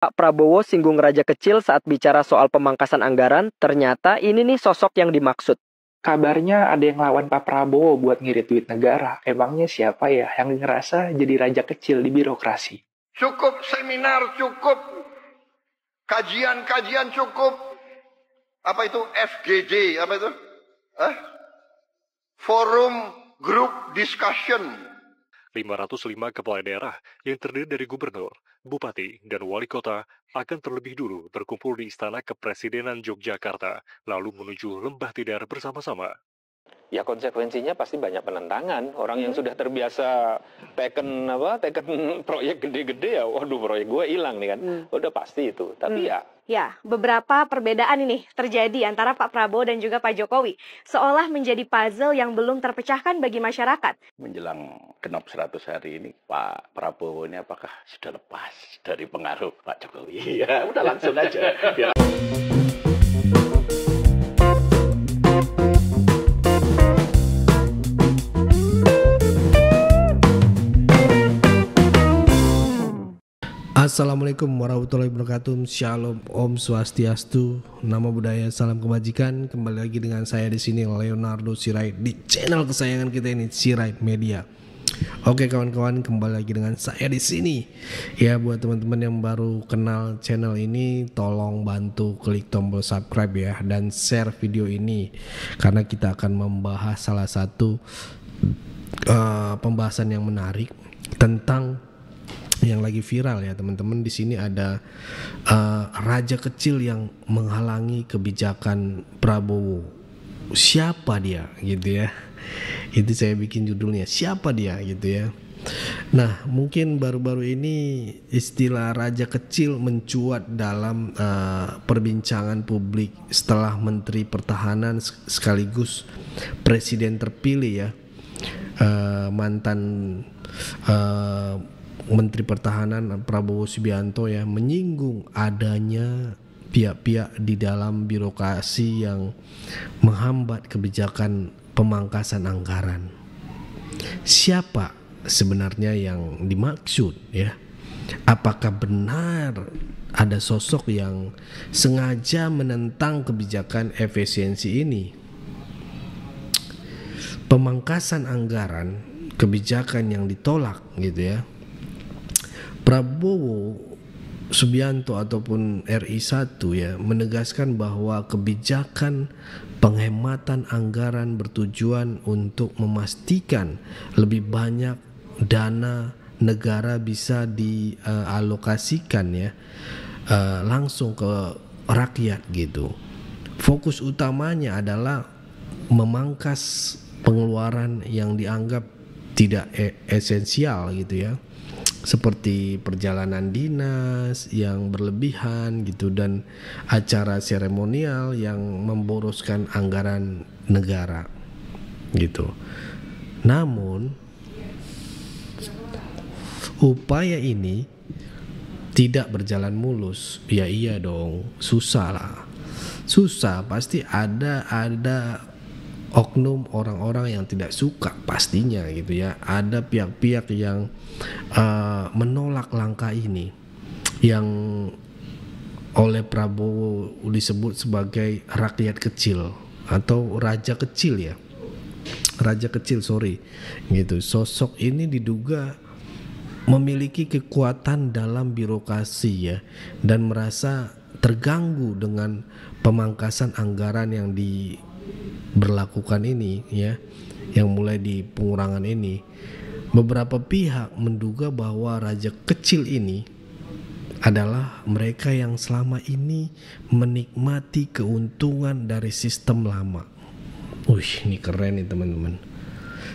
Pak Prabowo singgung raja kecil saat bicara soal pemangkasan anggaran, ternyata ini nih sosok yang dimaksud. Kabarnya ada yang lawan Pak Prabowo buat ngirit duit negara. Emangnya siapa ya yang ngerasa jadi raja kecil di birokrasi? Cukup seminar, cukup kajian-kajian, cukup apa itu FGD, apa itu? Forum Group Discussion. 505 kepala daerah yang terdiri dari gubernur, bupati, dan wali kota akan terlebih dulu berkumpul di Istana Kepresidenan Yogyakarta, lalu menuju Lembah Tidar bersama-sama. Ya konsekuensinya pasti banyak penentangan. Orang yang sudah terbiasa teken proyek gede-gede ya, waduh proyek gue hilang nih kan. Udah pasti itu. Tapi Ya, beberapa perbedaan ini terjadi antara Pak Prabowo dan juga Pak Jokowi. Seolah menjadi puzzle yang belum terpecahkan bagi masyarakat. Menjelang genap 100 hari ini, Pak Prabowo ini apakah sudah lepas dari pengaruh Pak Jokowi? Ya, udah langsung aja. Ya. Assalamualaikum warahmatullahi wabarakatuh. Shalom, Om Swastiastu, Namo Buddhaya, salam kebajikan. Kembali lagi dengan saya di sini Leonardo Sirait di channel kesayangan kita ini Sirait Media. Oke kawan-kawan, kembali lagi dengan saya di sini. Ya, buat teman-teman yang baru kenal channel ini, tolong bantu klik tombol subscribe ya dan share video ini karena kita akan membahas salah satu pembahasan yang menarik tentang yang lagi viral ya teman-teman. Di sini ada raja kecil yang menghalangi kebijakan Prabowo. Siapa dia gitu ya? Itu saya bikin judulnya, siapa dia gitu ya. Nah, mungkin baru-baru ini istilah raja kecil mencuat dalam perbincangan publik setelah Menteri Pertahanan sekaligus Presiden terpilih ya, mantan Menteri Pertahanan Prabowo Subianto ya menyinggung adanya pihak-pihak di dalam birokrasi yang menghambat kebijakan pemangkasan anggaran. Siapa sebenarnya yang dimaksud ya? Apakah benar ada sosok yang sengaja menentang kebijakan efisiensi ini? Pemangkasan anggaran, kebijakan yang ditolak gitu ya. Prabowo Subianto ataupun RI1 ya menegaskan bahwa kebijakan penghematan anggaran bertujuan untuk memastikan lebih banyak dana negara bisa dialokasikan ya langsung ke rakyat gitu. Fokus utamanya adalah memangkas pengeluaran yang dianggap tidak esensial gitu ya, seperti perjalanan dinas yang berlebihan gitu dan acara seremonial yang memboroskan anggaran negara gitu. Namun upaya ini tidak berjalan mulus. Ya iya dong, susah lah. Susah, pasti ada oknum orang-orang yang tidak suka pastinya gitu ya. Ada pihak-pihak yang menolak langkah ini yang oleh Prabowo disebut sebagai rakyat kecil atau raja kecil ya. Raja kecil gitu. Sosok ini diduga memiliki kekuatan dalam birokrasi ya dan merasa terganggu dengan pemangkasan anggaran yang diberlakukan ini ya, yang mulai di pengurangan ini. Beberapa pihak menduga bahwa raja kecil ini adalah mereka yang selama ini menikmati keuntungan dari sistem lama. Ini keren nih teman-teman.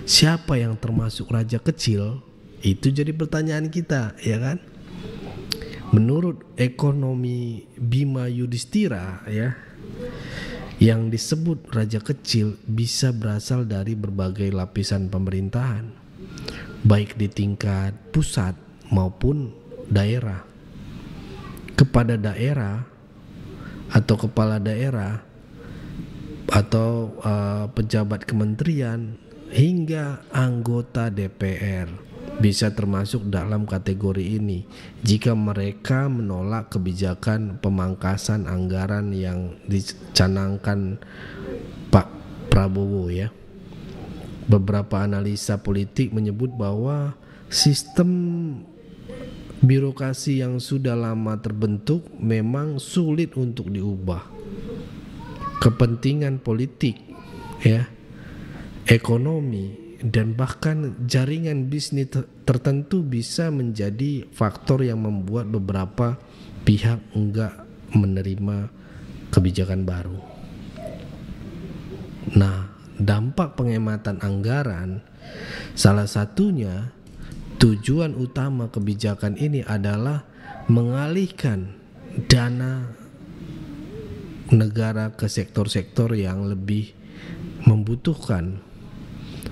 Siapa yang termasuk raja kecil? Itu jadi pertanyaan kita, ya kan? Menurut ekonomi Bima Yudhistira ya, yang disebut raja kecil bisa berasal dari berbagai lapisan pemerintahan, baik di tingkat pusat maupun daerah. Kepada daerah atau kepala daerah atau pejabat kementerian hingga anggota DPR bisa termasuk dalam kategori ini jika mereka menolak kebijakan pemangkasan anggaran yang dicanangkan Pak Prabowo ya. Beberapa analisa politik menyebut bahwa sistem birokrasi yang sudah lama terbentuk memang sulit untuk diubah. Kepentingan politik ya, ekonomi dan bahkan jaringan bisnis tertentu bisa menjadi faktor yang membuat beberapa pihak enggak menerima kebijakan baru. Nah, dampak penghematan anggaran salah satunya tujuan utama kebijakan ini adalah mengalihkan dana negara ke sektor-sektor yang lebih membutuhkan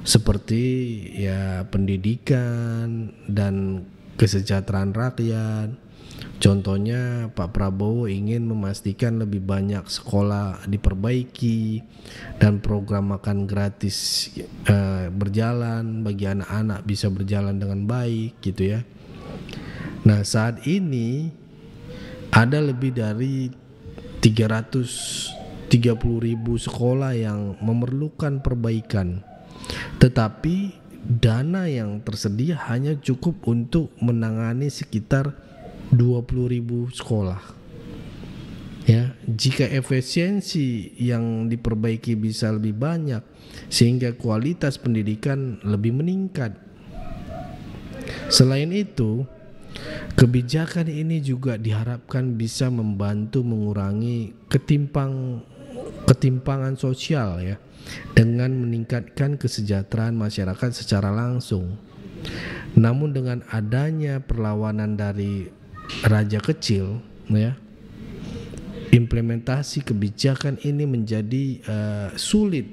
seperti ya pendidikan dan kesejahteraan rakyat. Contohnya Pak Prabowo ingin memastikan lebih banyak sekolah diperbaiki dan program makan gratis berjalan bagi anak-anak bisa berjalan dengan baik gitu ya. Nah, saat ini ada lebih dari 330.000 sekolah yang memerlukan perbaikan. Tetapi dana yang tersedia hanya cukup untuk menangani sekitar 20.000 sekolah. Ya, jika efisiensi yang diperbaiki bisa lebih banyak sehingga kualitas pendidikan lebih meningkat. Selain itu, kebijakan ini juga diharapkan bisa membantu mengurangi ketimpangan sosial ya, dengan meningkatkan kesejahteraan masyarakat secara langsung. Namun dengan adanya perlawanan dari raja kecil ya, implementasi kebijakan ini menjadi sulit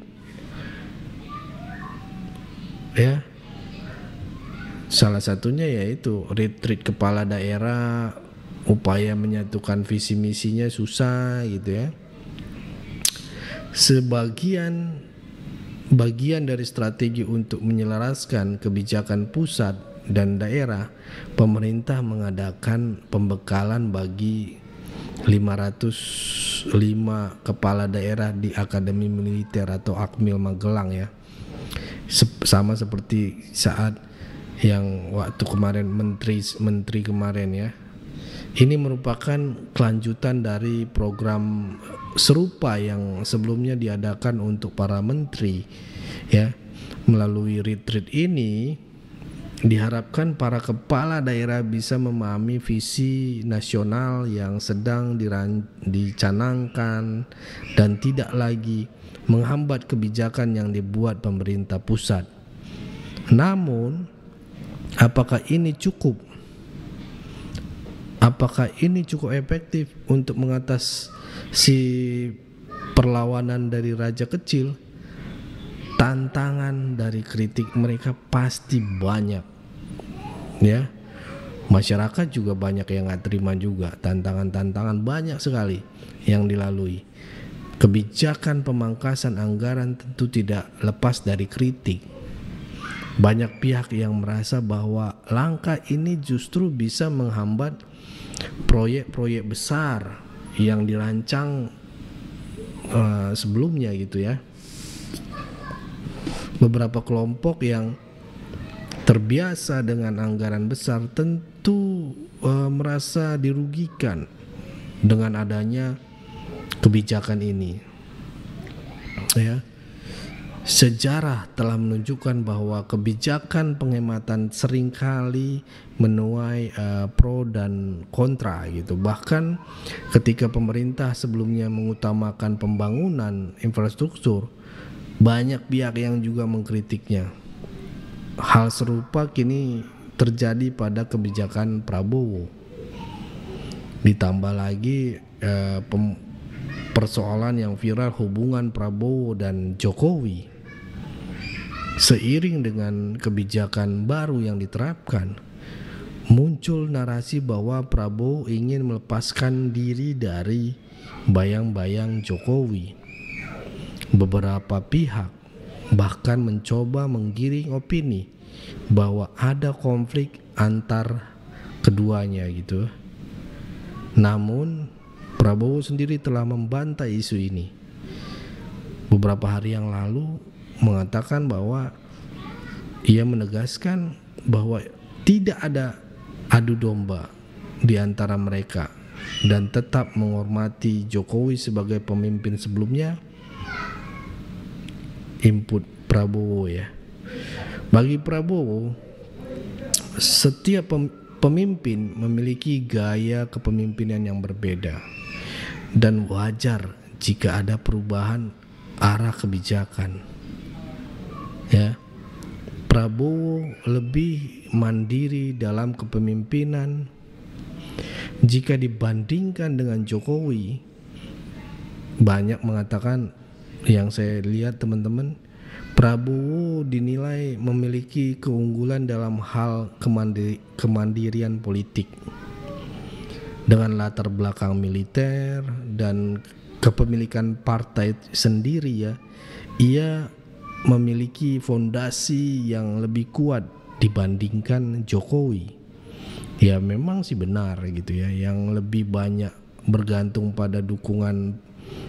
ya. Salah satunya yaitu retreat kepala daerah, upaya menyatukan visi misinya susah gitu ya. Bagian dari strategi untuk menyelaraskan kebijakan pusat dan daerah, pemerintah mengadakan pembekalan bagi 505 kepala daerah di Akademi Militer atau Akmil Magelang ya. Sama seperti saat yang waktu kemarin menteri kemarin ya. Ini merupakan kelanjutan dari program serupa yang sebelumnya diadakan untuk para menteri ya. Melalui retreat ini diharapkan para kepala daerah bisa memahami visi nasional yang sedang dicanangkan dan tidak lagi menghambat kebijakan yang dibuat pemerintah pusat. Namun, apakah ini cukup? Apakah ini cukup efektif untuk mengatasi perlawanan dari raja kecil? Tantangan dari kritik mereka pasti banyak, ya. Masyarakat juga banyak yang nggak terima juga. Tantangan banyak sekali yang dilalui. Kebijakan pemangkasan anggaran tentu tidak lepas dari kritik. Banyak pihak yang merasa bahwa langkah ini justru bisa menghambat proyek-proyek besar yang dirancang sebelumnya gitu ya. Beberapa kelompok yang terbiasa dengan anggaran besar tentu merasa dirugikan dengan adanya kebijakan ini ya. Sejarah telah menunjukkan bahwa kebijakan penghematan seringkali menuai pro dan kontra gitu. Bahkan ketika pemerintah sebelumnya mengutamakan pembangunan infrastruktur, banyak pihak yang juga mengkritiknya. Hal serupa kini terjadi pada kebijakan Prabowo. Ditambah lagi persoalan yang viral hubungan Prabowo dan Jokowi. Seiring dengan kebijakan baru yang diterapkan, muncul narasi bahwa Prabowo ingin melepaskan diri dari bayang-bayang Jokowi. Beberapa pihak bahkan mencoba menggiring opini bahwa ada konflik antar keduanya gitu. Namun Prabowo sendiri telah membantah isu ini. Beberapa hari yang lalu mengatakan bahwa ia menegaskan bahwa tidak ada adu domba di antara mereka dan tetap menghormati Jokowi sebagai pemimpin sebelumnya. Input Prabowo ya. Bagi Prabowo, setiap pemimpin memiliki gaya kepemimpinan yang berbeda dan wajar jika ada perubahan arah kebijakan. Ya. Prabowo lebih mandiri dalam kepemimpinan jika dibandingkan dengan Jokowi. Banyak mengatakan, yang saya lihat teman-teman, Prabowo dinilai memiliki keunggulan dalam hal kemandirian politik. Dengan latar belakang militer dan kepemilikan partai sendiri ya, ia memiliki fondasi yang lebih kuat dibandingkan Jokowi. Ya memang sih benar gitu ya, yang lebih banyak bergantung pada dukungan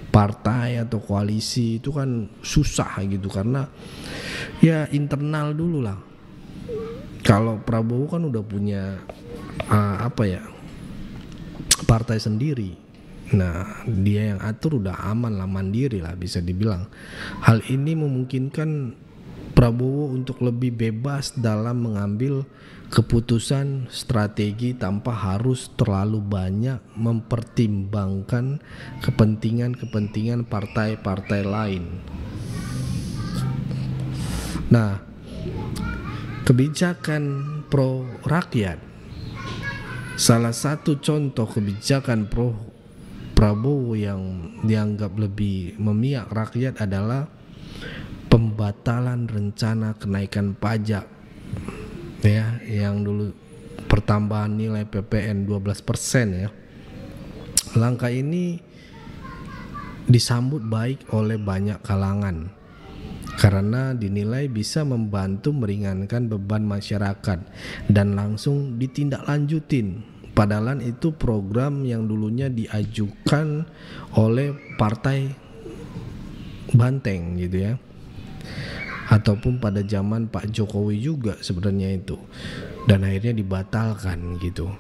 partai atau koalisi itu kan susah gitu, karena ya internal dulu lah. Kalau Prabowo kan udah punya partai sendiri. Nah, dia yang atur udah aman lah, mandiri lah bisa dibilang. Hal ini memungkinkan Prabowo untuk lebih bebas dalam mengambil keputusan strategi tanpa harus terlalu banyak mempertimbangkan kepentingan partai-partai lain. Nah, kebijakan pro rakyat, salah satu contoh kebijakan pro Prabowo yang dianggap lebih memihak rakyat adalah pembatalan rencana kenaikan pajak ya, yang dulu pertambahan nilai PPN 12% ya. Langkah ini disambut baik oleh banyak kalangan karena dinilai bisa membantu meringankan beban masyarakat dan langsung ditindaklanjutin. Padahal itu program yang dulunya diajukan oleh partai banteng gitu ya, ataupun pada zaman Pak Jokowi juga sebenarnya itu, dan akhirnya dibatalkan gitu,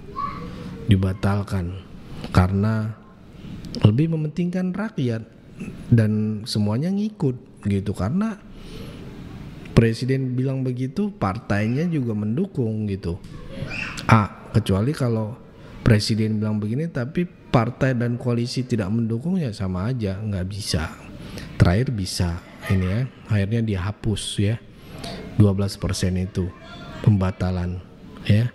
karena lebih mementingkan rakyat dan semuanya ngikut gitu, karena presiden bilang begitu partainya juga mendukung gitu. Kecuali kalau presiden bilang begini tapi partai dan koalisi tidak mendukung, ya sama aja, nggak bisa. Terakhir bisa ini ya, akhirnya dihapus ya 12% itu pembatalan ya.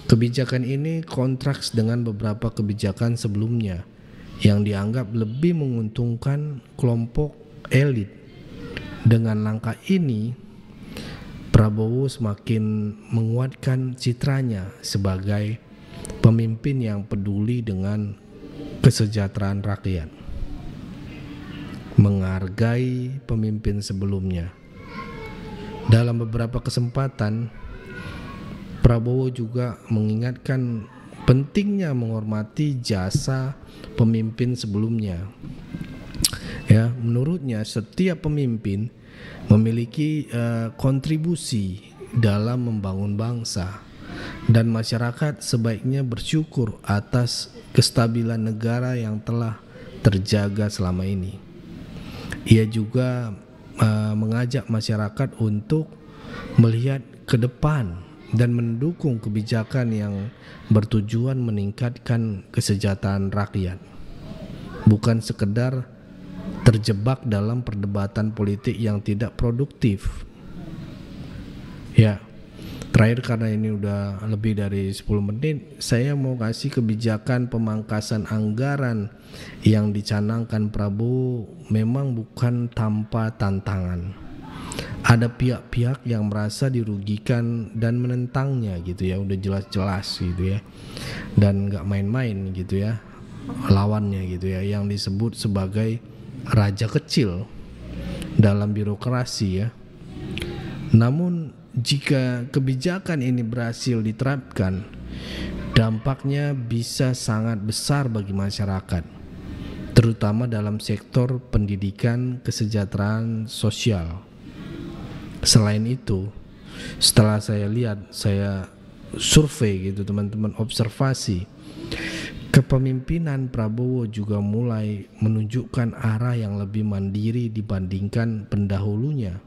Kebijakan ini kontraks dengan beberapa kebijakan sebelumnya yang dianggap lebih menguntungkan kelompok elit. Dengan langkah ini Prabowo semakin menguatkan citranya sebagai pemimpin yang peduli dengan kesejahteraan rakyat, menghargai pemimpin sebelumnya. Dalam beberapa kesempatan, Prabowo juga mengingatkan pentingnya menghormati jasa pemimpin sebelumnya. Ya, menurutnya setiap pemimpin memiliki kontribusi dalam membangun bangsa, dan masyarakat sebaiknya bersyukur atas kestabilan negara yang telah terjaga selama ini. Ia juga mengajak masyarakat untuk melihat ke depan dan mendukung kebijakan yang bertujuan meningkatkan kesejahteraan rakyat, bukan sekedar terjebak dalam perdebatan politik yang tidak produktif. Ya, terakhir karena ini udah lebih dari 10 menit, saya mau kasih kebijakan pemangkasan anggaran yang dicanangkan Prabowo memang bukan tanpa tantangan. Ada pihak-pihak yang merasa dirugikan dan menentangnya gitu ya, udah jelas-jelas gitu ya, dan nggak main-main gitu ya lawannya gitu ya, yang disebut sebagai raja kecil dalam birokrasi ya. Namun jika kebijakan ini berhasil diterapkan, dampaknya bisa sangat besar bagi masyarakat, terutama dalam sektor pendidikan, kesejahteraan sosial. Selain itu, setelah saya lihat, saya survei gitu teman-teman, observasi, kepemimpinan Prabowo juga mulai menunjukkan arah yang lebih mandiri dibandingkan pendahulunya,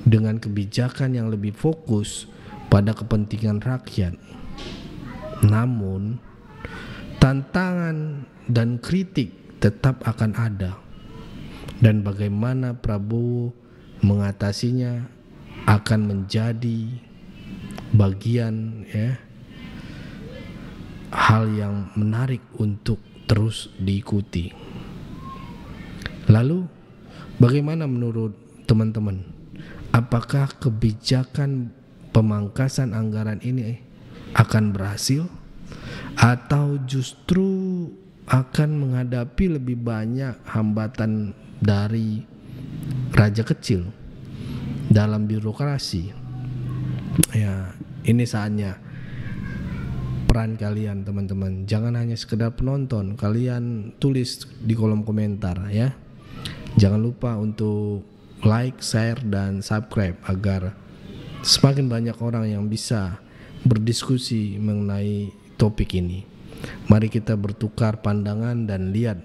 dengan kebijakan yang lebih fokus pada kepentingan rakyat. Namun, tantangan dan kritik tetap akan ada, dan bagaimana Prabowo mengatasinya akan menjadi bagian hal yang menarik untuk terus diikuti. Lalu, bagaimana menurut teman-teman? Apakah kebijakan pemangkasan anggaran ini akan berhasil, atau justru akan menghadapi lebih banyak hambatan dari raja kecil dalam birokrasi? Ya, ini saatnya peran kalian teman-teman. Jangan hanya sekedar penonton, kalian tulis di kolom komentar ya. Jangan lupa untuk like, share, dan subscribe agar semakin banyak orang yang bisa berdiskusi mengenai topik ini. Mari kita bertukar pandangan dan lihat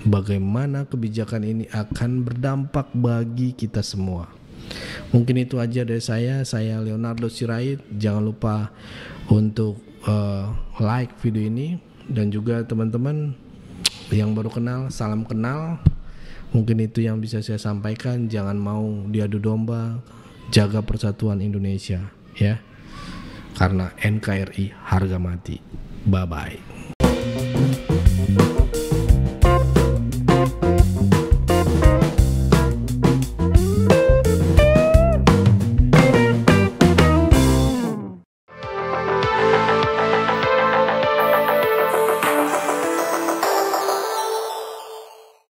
bagaimana kebijakan ini akan berdampak bagi kita semua. Mungkin itu aja dari saya Leonardo Sirait. Jangan lupa untuk like video ini, dan juga teman-teman yang baru kenal, salam kenal. Mungkin itu yang bisa saya sampaikan. Jangan mau diadu domba, jaga persatuan Indonesia ya, karena NKRI harga mati. Bye bye.